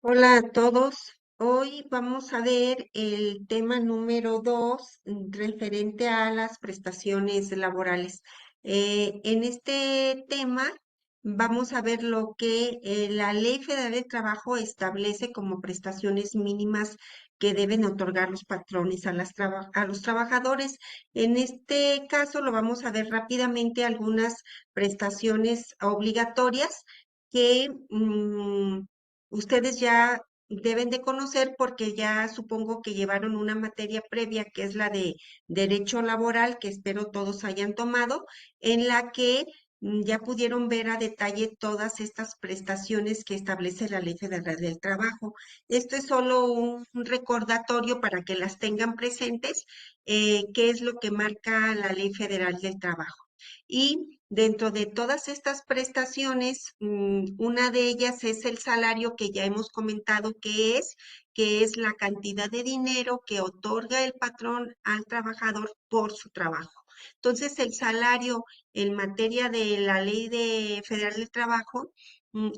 Hola a todos. Hoy vamos a ver el tema número 2 referente a las prestaciones laborales. En este tema vamos a ver lo que la Ley Federal del Trabajo establece como prestaciones mínimas que deben otorgar los patrones a los trabajadores. En este caso lo vamos a ver rápidamente algunas prestaciones obligatorias que ustedes ya deben de conocer porque ya supongo que llevaron una materia previa que es la de derecho laboral, que espero todos hayan tomado, en la que ya pudieron ver a detalle todas estas prestaciones que establece la Ley Federal del Trabajo. Esto es solo un recordatorio para que las tengan presentes, qué es lo que marca la Ley Federal del Trabajo. Y dentro de todas estas prestaciones, una de ellas es el salario que ya hemos comentado que es la cantidad de dinero que otorga el patrón al trabajador por su trabajo. Entonces, el salario en materia de la Federal del Trabajo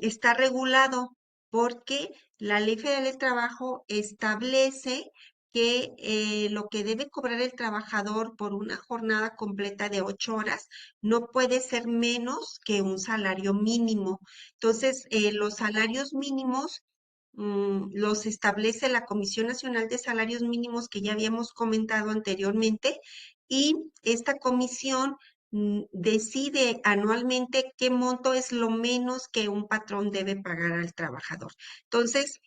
está regulado porque la Ley Federal del Trabajo establece que lo que debe cobrar el trabajador por una jornada completa de 8 horas no puede ser menos que un salario mínimo. Entonces, los salarios mínimos los establece la Comisión Nacional de Salarios Mínimos que ya habíamos comentado anteriormente y esta comisión decide anualmente qué monto es lo menos que un patrón debe pagar al trabajador. Entonces,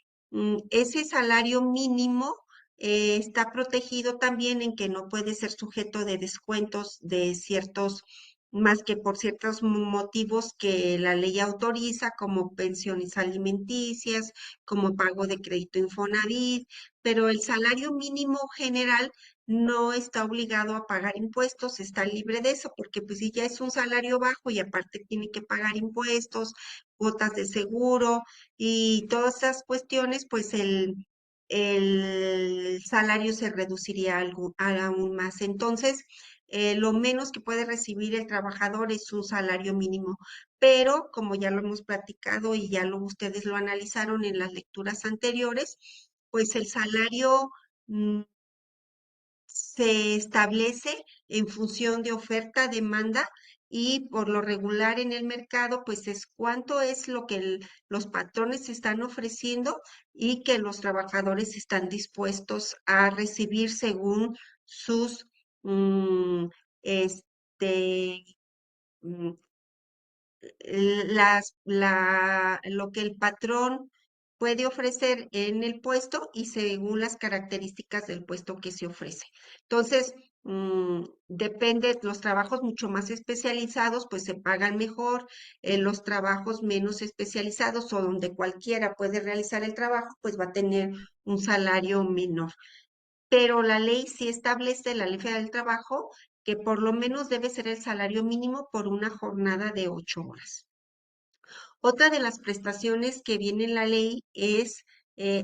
ese salario mínimo está protegido también en que no puede ser sujeto de descuentos de ciertos, más que por ciertos motivos que la ley autoriza, como pensiones alimenticias, como pago de crédito Infonavit, pero el salario mínimo general no está obligado a pagar impuestos, está libre de eso, porque pues si ya es un salario bajo y aparte tiene que pagar impuestos, cuotas de seguro y todas esas cuestiones, pues el salario se reduciría aún más. Entonces, lo menos que puede recibir el trabajador es un salario mínimo, pero como ya lo hemos platicado y ya ustedes lo analizaron en las lecturas anteriores, pues el salario mm, se establece en función de oferta, demanda y por lo regular en el mercado, pues es cuánto es lo que los patrones están ofreciendo y que los trabajadores están dispuestos a recibir según sus, mm, este, mm, lo que el patrón puede ofrecer en el puesto y según las características del puesto que se ofrece. Entonces, depende, los trabajos mucho más especializados, pues se pagan mejor, los trabajos menos especializados o donde cualquiera puede realizar el trabajo, pues va a tener un salario menor, pero la ley sí establece, la Ley Federal del Trabajo, que por lo menos debe ser el salario mínimo por una jornada de 8 horas. Otra de las prestaciones que viene en la ley es,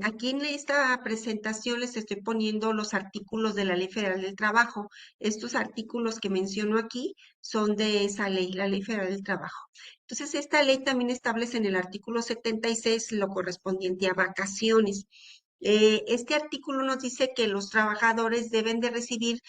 aquí en esta presentación les estoy poniendo los artículos de la Ley Federal del Trabajo. Estos artículos que menciono aquí son de esa ley, la Ley Federal del Trabajo. Entonces, esta ley también establece en el artículo 76 lo correspondiente a vacaciones. Este artículo nos dice que los trabajadores deben de recibir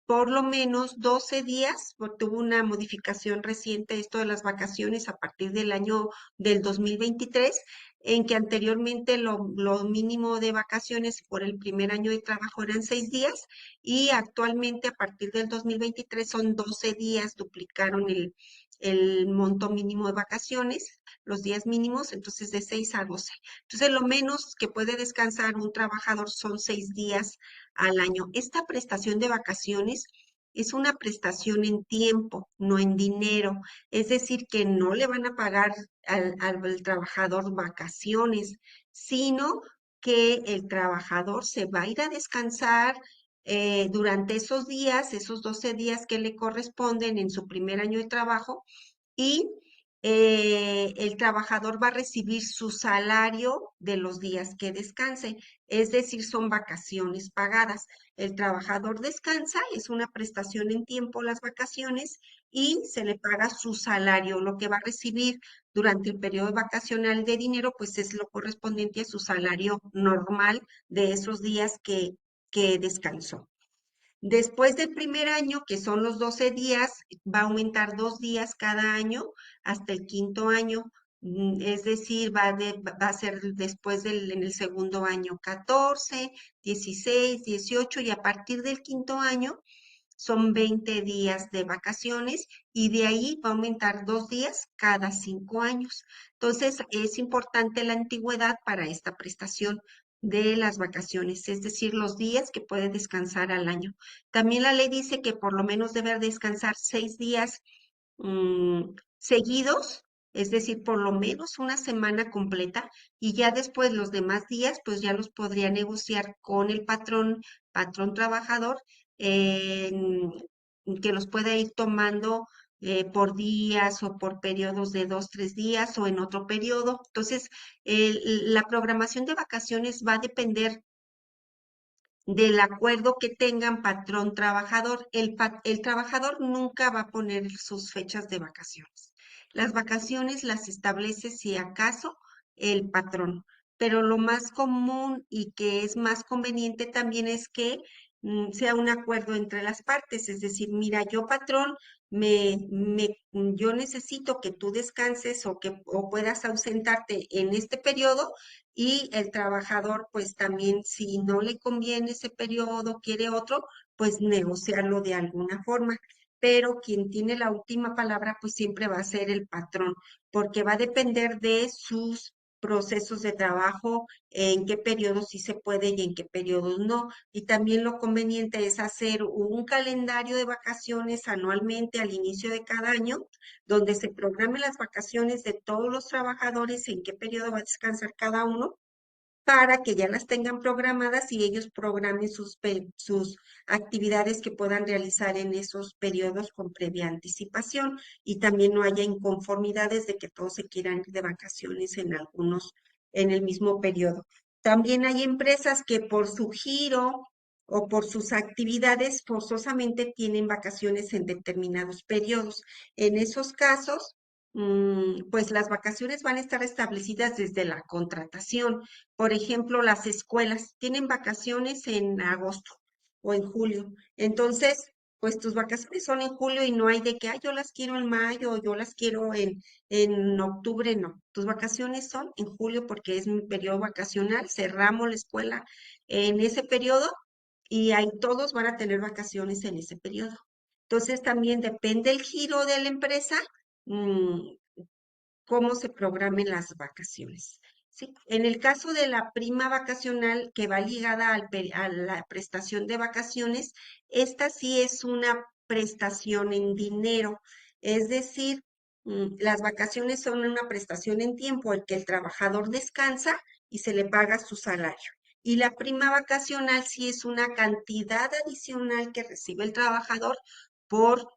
por lo menos 12 días, porque tuvo una modificación reciente esto de las vacaciones a partir del año del 2023, en que anteriormente lo mínimo de vacaciones por el primer año de trabajo eran 6 días y actualmente a partir del 2023 son 12 días, duplicaron el monto mínimo de vacaciones, los días mínimos, entonces de 6 a 12. Entonces lo menos que puede descansar un trabajador son 6 días al año. Esta prestación de vacaciones es una prestación en tiempo, no en dinero. Es decir, que no le van a pagar al trabajador vacaciones, sino que el trabajador se va a ir a descansar durante esos días, esos 12 días que le corresponden en su primer año de trabajo y el trabajador va a recibir su salario de los días que descanse, es decir, son vacaciones pagadas. El trabajador descansa, es una prestación en tiempo las vacaciones y se le paga su salario. Lo que va a recibir durante el periodo vacacional de dinero, pues es lo correspondiente a su salario normal de esos días que descansó. Después del primer año, que son los 12 días, va a aumentar 2 días cada año hasta el quinto año. Es decir, va a ser después en el segundo año 14, 16, 18 y a partir del quinto año son 20 días de vacaciones y de ahí va a aumentar 2 días cada 5 años. Entonces, es importante la antigüedad para esta prestación de las vacaciones, es decir, los días que puede descansar al año. También la ley dice que por lo menos debe descansar 6 días seguidos, es decir, por lo menos una semana completa, y ya después los demás días, pues ya los podría negociar con el patrón trabajador, en- que los pueda ir tomando por días o por periodos de 2, 3 días o en otro periodo. Entonces, la programación de vacaciones va a depender del acuerdo que tengan patrón-trabajador. El trabajador nunca va a poner sus fechas de vacaciones. Las vacaciones las establece, si acaso, el patrón. Pero lo más común y que es más conveniente también es que sea un acuerdo entre las partes. Es decir, mira, yo patrón, yo necesito que tú descanses o puedas ausentarte en este periodo y el trabajador, pues también, si no le conviene ese periodo, quiere otro, pues negociarlo de alguna forma. Pero quien tiene la última palabra, pues siempre va a ser el patrón, porque va a depender de sus procesos de trabajo, en qué periodos sí se puede y en qué periodos no. Y también lo conveniente es hacer un calendario de vacaciones anualmente al inicio de cada año, donde se programen las vacaciones de todos los trabajadores, en qué periodo va a descansar cada uno, para que ya las tengan programadas y ellos programen sus actividades que puedan realizar en esos periodos con previa anticipación y también no haya inconformidades de que todos se quieran ir de vacaciones en el mismo periodo. También hay empresas que por su giro o por sus actividades forzosamente tienen vacaciones en determinados periodos. En esos casos, pues las vacaciones van a estar establecidas desde la contratación. Por ejemplo, las escuelas tienen vacaciones en agosto o en julio. Entonces, pues tus vacaciones son en julio y no hay de que, yo las quiero en mayo, o yo las quiero en octubre, no. Tus vacaciones son en julio porque es mi periodo vacacional. Cerramos la escuela en ese periodo y ahí todos van a tener vacaciones en ese periodo. Entonces, también depende el giro de la empresa, mm, cómo se programen las vacaciones. ¿Sí? En el caso de la prima vacacional que va ligada a la prestación de vacaciones, esta sí es una prestación en dinero, es decir, las vacaciones son una prestación en tiempo en que el trabajador descansa y se le paga su salario. Y la prima vacacional sí es una cantidad adicional que recibe el trabajador por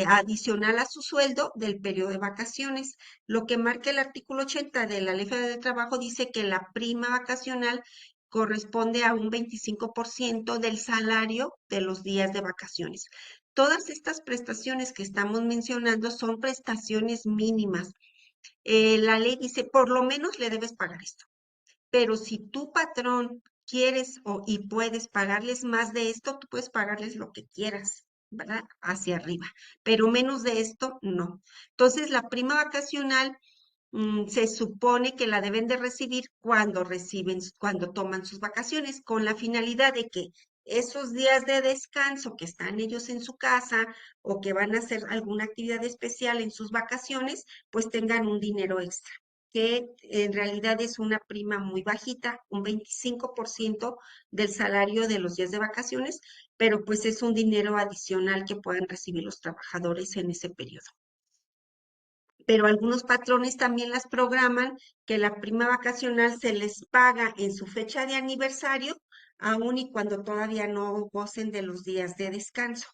adicional a su sueldo del periodo de vacaciones. Lo que marca el artículo 80 de la Ley Federal del Trabajo dice que la prima vacacional corresponde a un 25% del salario de los días de vacaciones. Todas estas prestaciones que estamos mencionando son prestaciones mínimas. La ley dice, por lo menos le debes pagar esto. Pero si tu patrón quieres y puedes pagarles más de esto, tú puedes pagarles lo que quieras, ¿verdad? Hacia arriba. Pero menos de esto, no. Entonces, la prima vacacional se supone que la deben de recibir cuando toman sus vacaciones, con la finalidad de que esos días de descanso que están ellos en su casa o que van a hacer alguna actividad especial en sus vacaciones, pues tengan un dinero extra, que en realidad es una prima muy bajita, un 25% del salario de los días de vacaciones, pero pues es un dinero adicional que pueden recibir los trabajadores en ese periodo. Pero algunos patrones también las programan que la prima vacacional se les paga en su fecha de aniversario, aun y cuando todavía no gocen de los días de descanso.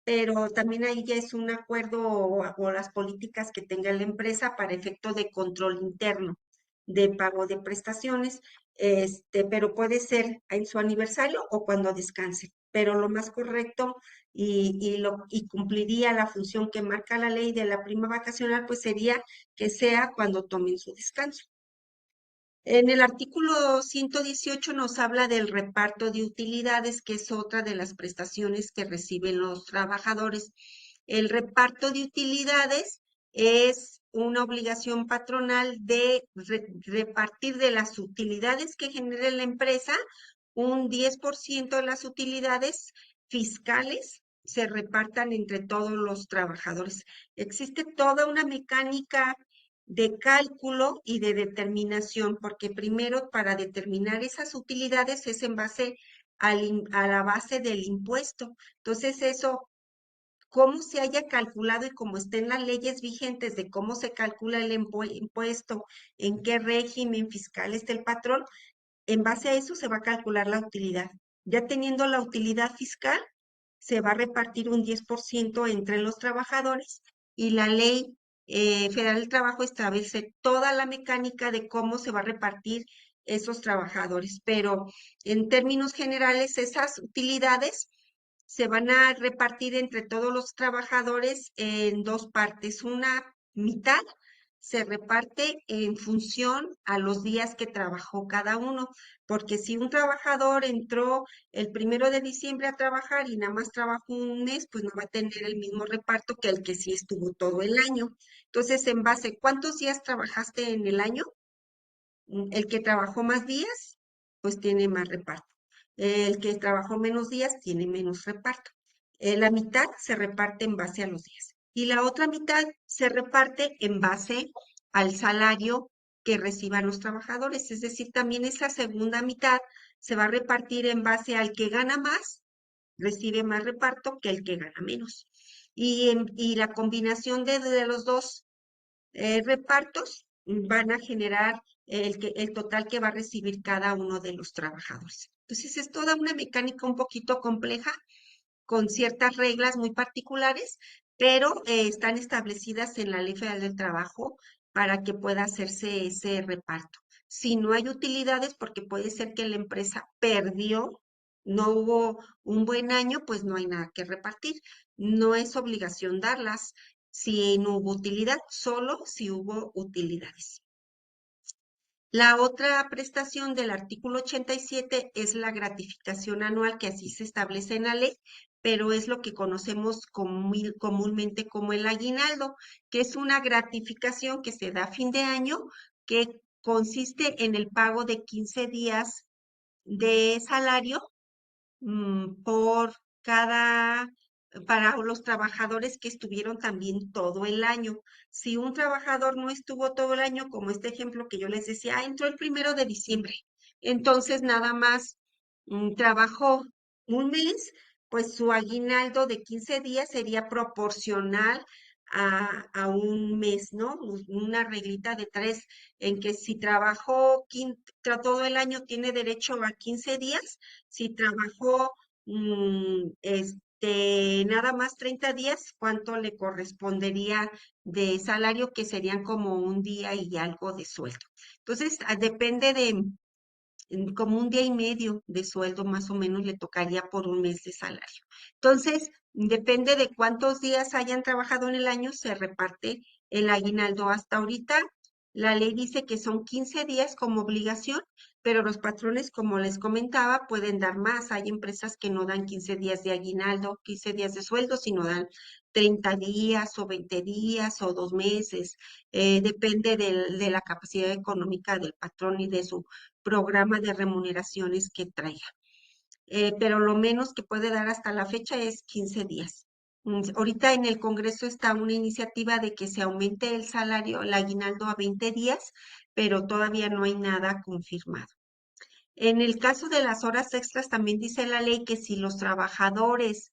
pero también ahí ya es un acuerdo o las políticas que tenga la empresa para efecto de control interno de pago de prestaciones, pero puede ser en su aniversario o cuando descanse. Pero lo más correcto y cumpliría la función que marca la ley de la prima vacacional, pues sería que sea cuando tomen su descanso. En el artículo 118 nos habla del reparto de utilidades, que es otra de las prestaciones que reciben los trabajadores. El reparto de utilidades es una obligación patronal de repartir de las utilidades que genere la empresa, un 10% de las utilidades fiscales se repartan entre todos los trabajadores. Existe toda una mecánica de cálculo y de determinación, porque primero para determinar esas utilidades es en base a la base del impuesto. Entonces eso, cómo se haya calculado y cómo estén las leyes vigentes de cómo se calcula el impuesto, en qué régimen fiscal está el patrón, en base a eso se va a calcular la utilidad. Ya teniendo la utilidad fiscal, se va a repartir un 10% entre los trabajadores y la ley federal del trabajo establece toda la mecánica de cómo se va a repartir esos trabajadores. Pero en términos generales, esas utilidades se van a repartir entre todos los trabajadores en dos partes. Una mitad se reparte en función a los días que trabajó cada uno, porque si un trabajador entró el 1 de diciembre a trabajar y nada más trabajó un mes, pues no va a tener el mismo reparto que el que sí estuvo todo el año. Entonces, en base, ¿cuántos días trabajaste en el año? El que trabajó más días, pues tiene más reparto. El que trabajó menos días tiene menos reparto. La mitad se reparte en base a los días y la otra mitad se reparte en base al salario que reciban los trabajadores. Es decir, también esa segunda mitad se va a repartir en base al que gana más, recibe más reparto que el que gana menos. Y la combinación de los dos repartos van a generar el total que va a recibir cada uno de los trabajadores. Entonces, es toda una mecánica un poquito compleja, con ciertas reglas muy particulares, pero están establecidas en la Ley Federal del Trabajo para que pueda hacerse ese reparto. Si no hay utilidades, porque puede ser que la empresa perdió, no hubo un buen año, pues no hay nada que repartir. No es obligación darlas si no hubo utilidad, solo si hubo utilidades. La otra prestación del artículo 87 es la gratificación anual, que así se establece en la ley, pero es lo que conocemos comúnmente como el aguinaldo, que es una gratificación que se da a fin de año, que consiste en el pago de 15 días de salario por cada, para los trabajadores que estuvieron también todo el año. Si un trabajador no estuvo todo el año, como este ejemplo que yo les decía, entró el 1 de diciembre, entonces nada más trabajó un mes, pues su aguinaldo de 15 días sería proporcional a un mes, ¿no? Una reglita de tres, en que si trabajó todo el año tiene derecho a 15 días, si trabajó nada más 30 días, ¿cuánto le correspondería de salario? Que serían como un día y algo de sueldo. Entonces, depende de como un día y medio de sueldo más o menos le tocaría por un mes de salario. Entonces, depende de cuántos días hayan trabajado en el año, se reparte el aguinaldo. Hasta ahorita, la ley dice que son 15 días como obligación, pero los patrones, como les comentaba, pueden dar más. Hay empresas que no dan 15 días de aguinaldo, 15 días de sueldo, sino dan 30 días o 20 días o 2 meses. Depende de la capacidad económica del patrón y de su programa de remuneraciones que traiga. Pero lo menos que puede dar hasta la fecha es 15 días. Ahorita en el Congreso está una iniciativa de que se aumente el salario, el aguinaldo a 20 días, pero todavía no hay nada confirmado. En el caso de las horas extras, también dice la ley que si los trabajadores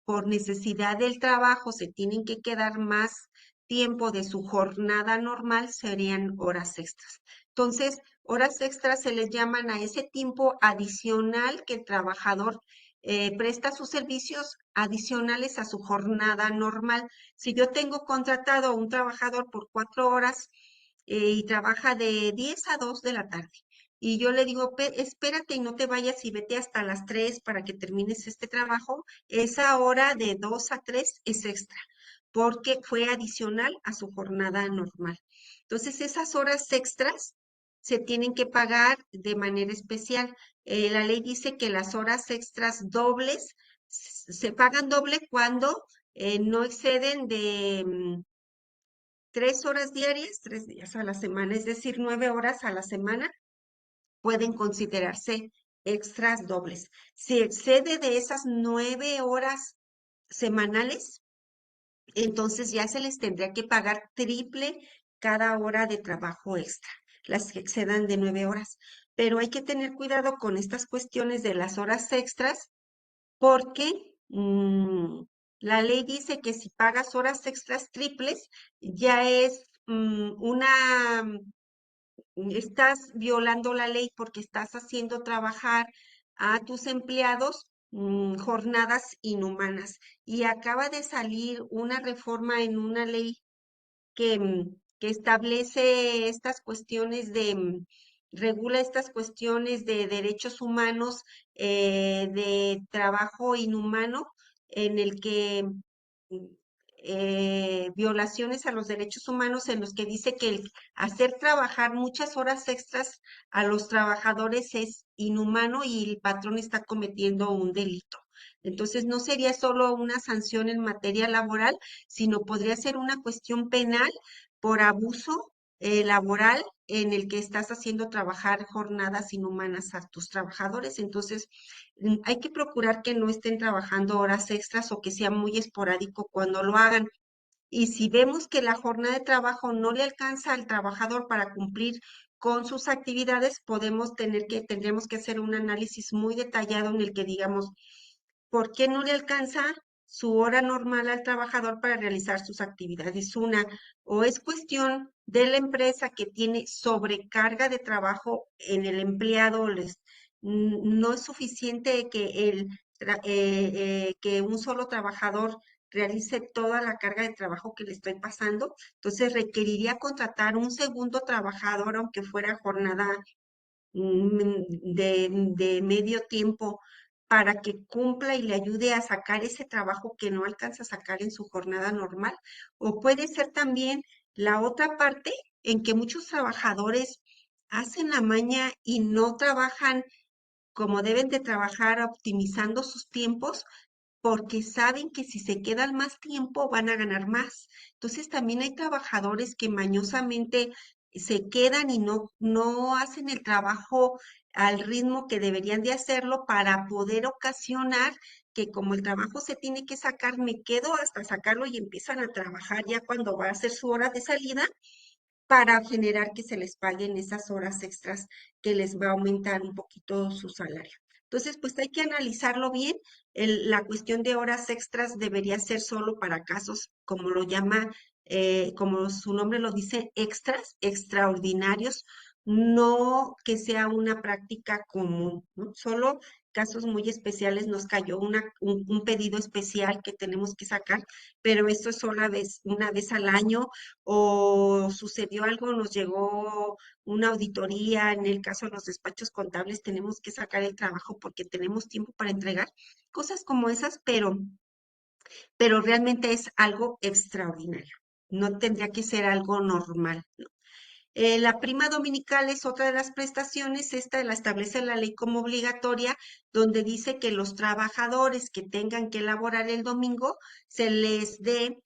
por necesidad del trabajo se tienen que quedar más tiempo de su jornada normal, serían horas extras. Entonces, horas extras se les llaman a ese tiempo adicional que el trabajador presta sus servicios adicionales a su jornada normal. Si yo tengo contratado a un trabajador por 4 horas y trabaja de 10 a 2 de la tarde, y yo le digo, espérate y no te vayas y vete hasta las 3 para que termines este trabajo, esa hora de 2 a 3 es extra, porque fue adicional a su jornada normal. Entonces, esas horas extras se tienen que pagar de manera especial. La ley dice que las horas extras dobles se pagan doble cuando no exceden de 3 horas diarias, 3 días a la semana, es decir, 9 horas a la semana pueden considerarse extras dobles. Si excede de esas 9 horas semanales, entonces ya se les tendría que pagar triple cada hora de trabajo extra, las que excedan de 9 horas. Pero hay que tener cuidado con estas cuestiones de las horas extras porque la ley dice que si pagas horas extras triples, ya es estás violando la ley porque estás haciendo trabajar a tus empleados jornadas inhumanas. Y acaba de salir una reforma en una ley que establece estas cuestiones regula estas cuestiones de derechos humanos, de trabajo inhumano, en el que mm, violaciones a los derechos humanos en los que dice que el hacer trabajar muchas horas extras a los trabajadores es inhumano y el patrón está cometiendo un delito. Entonces, no sería solo una sanción en materia laboral, sino podría ser una cuestión penal por abuso laboral en el que estás haciendo trabajar jornadas inhumanas a tus trabajadores. Entonces, hay que procurar que no estén trabajando horas extras o que sea muy esporádico cuando lo hagan. Y si vemos que la jornada de trabajo no le alcanza al trabajador para cumplir con sus actividades, tendremos que hacer un análisis muy detallado en el que digamos, ¿por qué no le alcanza su hora normal al trabajador para realizar sus actividades? O es cuestión de la empresa que tiene sobrecarga de trabajo en el empleado, no es suficiente que un solo trabajador realice toda la carga de trabajo que le estoy pasando, entonces requeriría contratar un segundo trabajador, aunque fuera jornada de medio tiempo para que cumpla y le ayude a sacar ese trabajo que no alcanza a sacar en su jornada normal. O puede ser también la otra parte en que muchos trabajadores hacen la maña y no trabajan como deben de trabajar optimizando sus tiempos porque saben que si se quedan más tiempo van a ganar más. Entonces también hay trabajadores que mañosamente se quedan y no hacen el trabajo al ritmo que deberían de hacerlo para poder ocasionar que como el trabajo se tiene que sacar, me quedo hasta sacarlo y empiezan a trabajar ya cuando va a ser su hora de salida para generar que se les paguen esas horas extras que les va a aumentar un poquito su salario. Entonces, pues hay que analizarlo bien. La cuestión de horas extras debería ser solo para casos, como lo llama, como su nombre lo dice, extras, extraordinarios, no que sea una práctica común, ¿no? Solo casos muy especiales nos cayó un pedido especial que tenemos que sacar, pero esto es una vez al año o sucedió algo, nos llegó una auditoría, en el caso de los despachos contables tenemos que sacar el trabajo porque tenemos tiempo para entregar, cosas como esas, pero realmente es algo extraordinario. No tendría que ser algo normal, ¿no? La prima dominical es otra de las prestaciones, esta la establece la ley como obligatoria, donde dice que los trabajadores que tengan que elaborar el domingo se les dé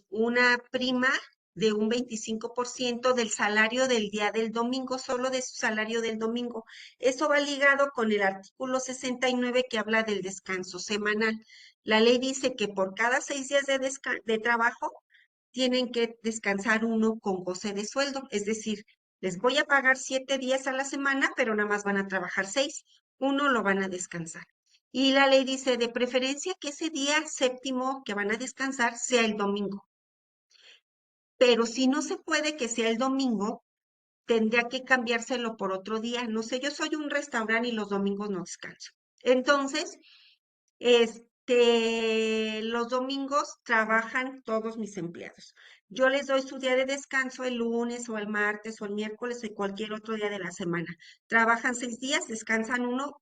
una prima de un 25% del salario del día del domingo, solo de su salario del domingo. Eso va ligado con el artículo 69 que habla del descanso semanal. La ley dice que por cada 6 días de trabajo tienen que descansar uno con goce de sueldo, es decir, les voy a pagar 7 días a la semana, pero nada más van a trabajar 6, uno lo van a descansar. Y la ley dice de preferencia que ese día séptimo que van a descansar sea el domingo, pero si no se puede que sea el domingo, tendría que cambiárselo por otro día. No sé, yo soy un restaurante y los domingos no descanso. Entonces, Los domingos trabajan todos mis empleados. Yo les doy su día de descanso el lunes o el martes o el miércoles o cualquier otro día de la semana. Trabajan 6 días, descansan uno.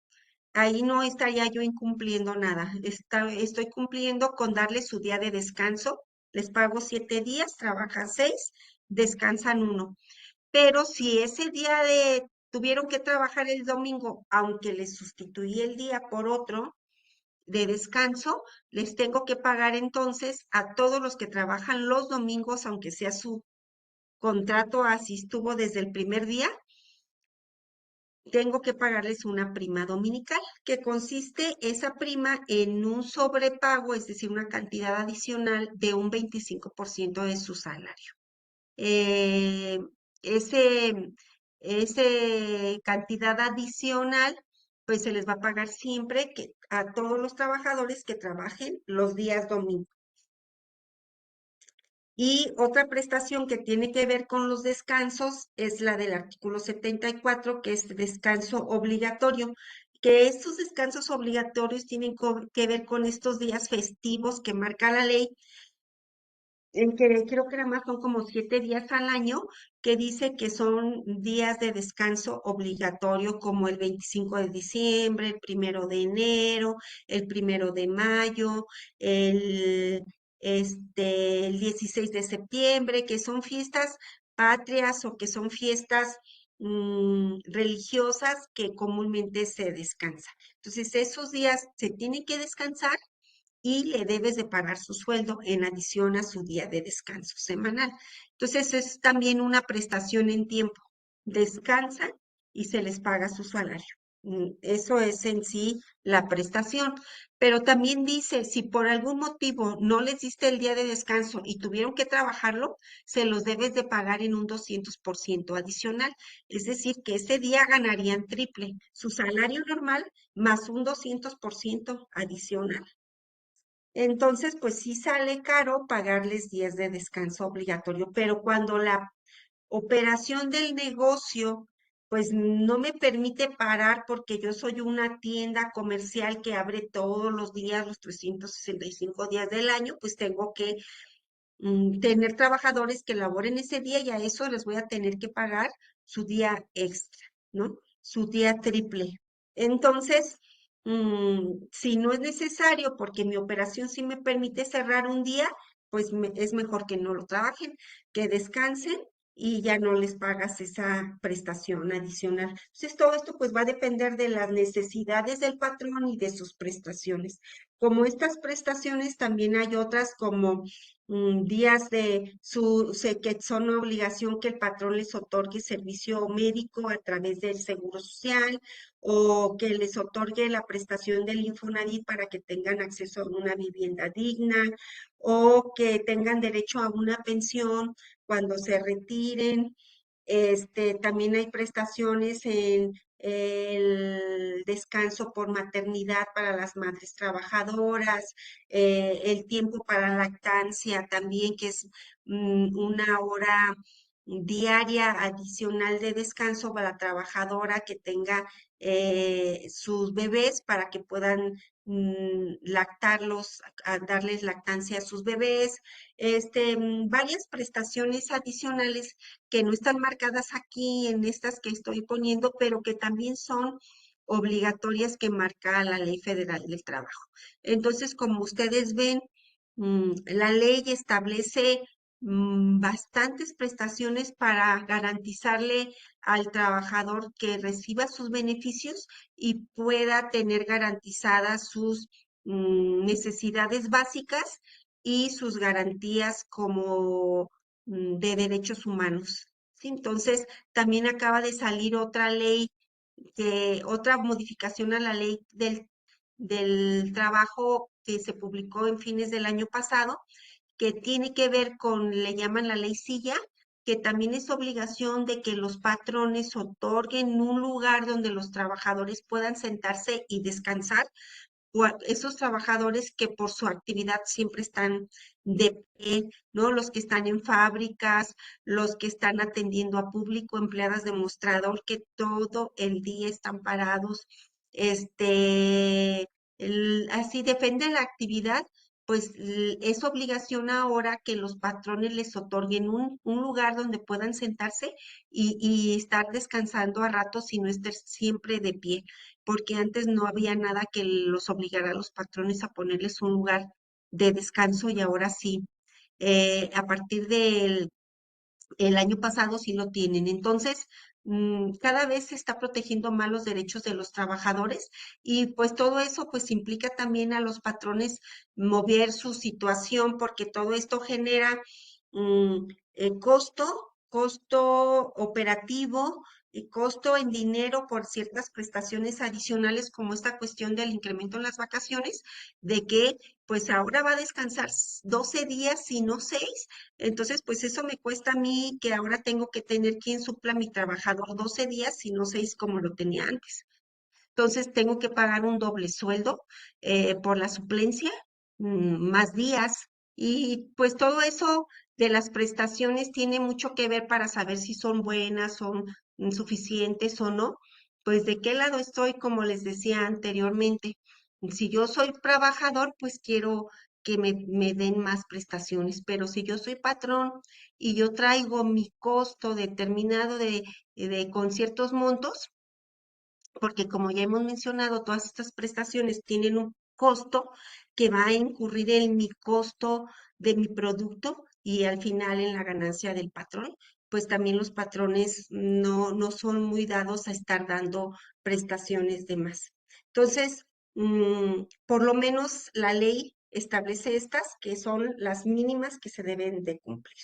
Ahí no estaría yo incumpliendo nada. Estoy cumpliendo con darles su día de descanso. Les pago 7 días, trabajan 6, descansan uno. Pero si ese día tuvieron que trabajar el domingo, aunque les sustituí el día por otro de descanso, les tengo que pagar entonces a todos los que trabajan los domingos, aunque sea su contrato así estuvo desde el primer día, tengo que pagarles una prima dominical, que consiste esa prima en un sobrepago, es decir, una cantidad adicional de un 25% de su salario. Eh, ese, ese cantidad adicional, pues se les va a pagar siempre que, a todos los trabajadores que trabajen los días domingos. Y otra prestación que tiene que ver con los descansos es la del artículo 74, que es descanso obligatorio, que estos descansos obligatorios tienen que ver con estos días festivos que marca la ley, en que creo que nada más son como 7 días al año, que dice que son días de descanso obligatorio, como el 25 de diciembre, el 1 de enero, el 1 de mayo, el, el 16 de septiembre, que son fiestas patrias o que son fiestas religiosas que comúnmente se descansa. Entonces, esos días se tienen que descansar y le debes de pagar su sueldo en adición a su día de descanso semanal. Entonces, es también una prestación en tiempo. Descansan y se les paga su salario. Eso es en sí la prestación. Pero también dice, si por algún motivo no les diste el día de descanso y tuvieron que trabajarlo, se los debes de pagar en un 200% adicional. Es decir, que ese día ganarían triple, su salario normal más un 200% adicional. Entonces, pues sí sale caro pagarles días de descanso obligatorio, pero cuando la operación del negocio, pues no me permite parar porque yo soy una tienda comercial que abre todos los días, los 365 días del año, pues tengo que tener trabajadores que laboren ese día y a eso les voy a tener que pagar su día extra, ¿no? Su día triple. Entonces, si no es necesario, porque mi operación sí me permite cerrar un día, pues es mejor que no lo trabajen, que descansen y ya no les pagas esa prestación adicional. Entonces, todo esto pues va a depender de las necesidades del patrón y de sus prestaciones. Como estas prestaciones, también hay otras como días que son obligación que el patrón les otorgue servicio médico a través del Seguro Social o que les otorgue la prestación del Infonavit para que tengan acceso a una vivienda digna o que tengan derecho a una pensión cuando se retiren. También hay prestaciones en el descanso por maternidad para las madres trabajadoras, el tiempo para lactancia también, que es una hora diaria adicional de descanso para la trabajadora que tenga sus bebés para que puedan lactarlos, darles lactancia a sus bebés, varias prestaciones adicionales que no están marcadas aquí en estas que estoy poniendo, pero que también son obligatorias que marca la Ley Federal del Trabajo. Entonces, como ustedes ven, la ley establece bastantes prestaciones para garantizarle al trabajador que reciba sus beneficios y pueda tener garantizadas sus necesidades básicas y sus garantías como de derechos humanos. ¿Sí? Entonces, también acaba de salir otra ley, otra modificación a la ley del trabajo que se publicó en fines del año pasado, que tiene que ver con, le llaman la ley silla, que también es obligación de que los patrones otorguen un lugar donde los trabajadores puedan sentarse y descansar o esos trabajadores que por su actividad siempre están de pie, ¿no? Los que están en fábricas, los que están atendiendo a público, empleadas de mostrador que todo el día están parados, este, Así depende de la actividad, pues es obligación ahora que los patrones les otorguen un lugar donde puedan sentarse y estar descansando a ratos y no estar siempre de pie, porque antes no había nada que los obligara a los patrones a ponerles un lugar de descanso y ahora sí. A partir del el año pasado sí lo tienen. Entonces, cada vez se está protegiendo más los derechos de los trabajadores y pues todo eso pues implica también a los patrones mover su situación porque todo esto genera costo operativo y costo en dinero por ciertas prestaciones adicionales como esta cuestión del incremento en las vacaciones, de que pues ahora va a descansar 12 días y no 6. Entonces, pues eso me cuesta a mí que ahora tengo que tener quien supla a mi trabajador 12 días y no 6 como lo tenía antes. Entonces tengo que pagar un doble sueldo por la suplencia, más días. Y pues todo eso de las prestaciones tiene mucho que ver para saber si son buenas, son suficientes o no. Pues de qué lado estoy, como les decía anteriormente. Si yo soy trabajador, pues quiero que me den más prestaciones, pero si yo soy patrón y yo traigo mi costo determinado con ciertos montos, porque como ya hemos mencionado, todas estas prestaciones tienen un costo que va a incurrir en mi costo de mi producto y al final en la ganancia del patrón, pues también los patrones no son muy dados a estar dando prestaciones de más. Entonces, por lo menos la ley establece estas que son las mínimas que se deben de cumplir.